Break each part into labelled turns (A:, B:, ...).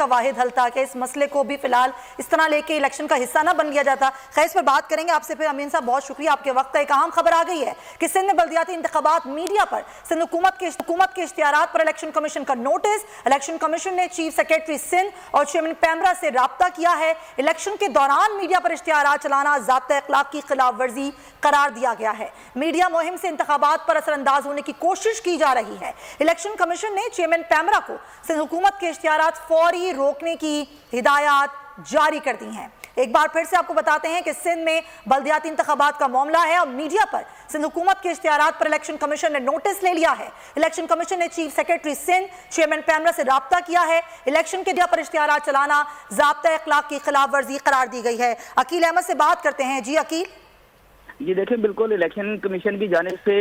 A: का वाहिद हल था कि इस मसले को भी फिलहाल इस तरह लेके इलेक्शन का हिस्सा ना बन लिया जाता। खैर, इस पर बात करेंगे आपसे फिर। अमीन साहब, बहुत शुक्रिया आपके वक्त का। एक अहम खबर आ गई है कि सिंध में बल्दियाती इंतखाबात मीडिया पर सिंध हुकूमत के इश्तिहारात पर इलेक्शन कमीशन का नोटिस। इलेक्शन कमीशन ने चीफ सेक्रेटरी सिंध और चेयरमैन पैमरा से राब्ता किया है। इलेक्शन के दौरान मीडिया पर इश्तिहारात चलाना ज़ाब्ता अखलाक की खिलाफ वर्जी करार दिया गया है। मीडिया मुहिम से इंतखाबात पर असरअंदाज होने की कोशिश की जा रही है। इलेक्शन कमीशन ने चेयरमैन पैमरा को सिंध हुकूमत के इश्तिहारात फौरी रोकने की हिदायत जारी कर दी हैं। एक बार फिर से आपको बताते हैं कि सिंध में बल्दियाती इंतखाबात का मामला है और मीडिया पर सिंध हुकूमत के इश्तिहारात पर इलेक्शन कमीशन ने नोटिस ले लिया है। इलेक्शन कमीशन ने chief secretary Sindh, chairman Pemra से राब्ता किया है। इलेक्शन के दिन पर इश्तिहारात चलाना ज़ाब्ता अखलाक की खिलाफ वर्जी करार दी गई है। अकील अहमद से बात करते हैं। जी अकील।
B: जी देखें, बिल्कुल इलेक्शन कमीशन की जानिब से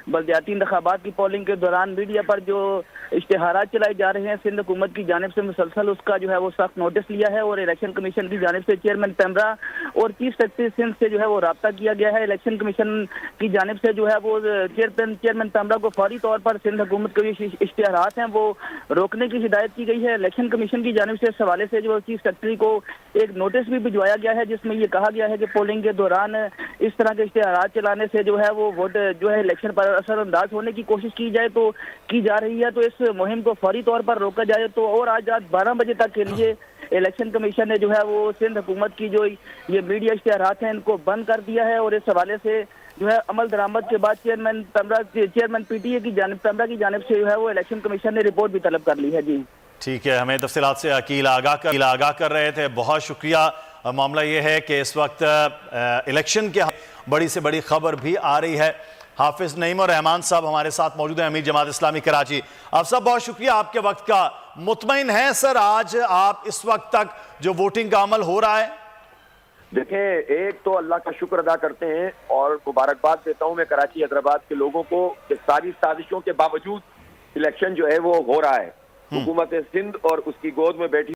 B: बल्दियाती इंतखाबात की पोलिंग के दौरान मीडिया पर जो इश्तिहारात चलाए जा रहे हैं, सिंध हुकूमत की जानिब से मुसलसल उसका जो है वो सख्त नोटिस लिया है और इलेक्शन कमीशन की जानिब से चेयरमैन पैमरा और चीफ सेक्रेटरी सिंध से जो है वो राब्ता किया गया है। इलेक्शन कमीशन की जानिब से जो है वो चेयरमैन पैमरा को फौरी तौर पर सिंध हुकूमत के जो इश्तिहारात हैं वो रोकने की हिदायत की गई है। इलेक्शन कमीशन की जानिब से इस हवाले से जो चीफ सेक्रेटरी को एक नोटिस भी भिजवाया गया है, जिसमें ये कहा गया है कि पोलिंग के दौरान इस तरह के इश्तिहारात चलाने से जो है वो वोट जो है इलेक्शन पर असरअंदाज होने की कोशिश की जाए तो की जा रही है, तो इस मुहिम को फौरी तौर पर रोका जाए। तो और आज रात 12 बजे तक के लिए इलेक्शन कमीशन ने जो है वो सिंध हुकूमत की जो ये मीडिया इश्तिहारात हैं इनको बंद कर दिया है और इस हवाले से जो है अमल दरामद के बाद चेयरमैन पीटीए की जानिब पैमरा की जानिब से जो है वो इलेक्शन कमीशन ने रिपोर्ट भी तलब कर ली है। जी
C: ठीक है, हमें तफसीलात से अकील आगाह कर रहे थे, बहुत शुक्रिया। मामला ये है कि इस वक्त इलेक्शन के बड़ी से बड़ी खबर भी आ रही है। हाफिज नईम और रहमान साहब हमारे साथ मौजूद हैं, अमीर जमात इस्लामी कराची। आप सब बहुत शुक्रिया आपके वक्त का। मुतमईन है सर आज आप इस वक्त तक जो वोटिंग का अमल हो रहा है?
D: देखें, एक तो अल्लाह का शुक्र अदा करते हैं और मुबारकबाद देता हूं मैं कराची हैदराबाद के लोगों को कि सारी साजिशों के बावजूद इलेक्शन जो है वो हो रहा है। हुकूमत सिंध और उसकी गोद में बैठी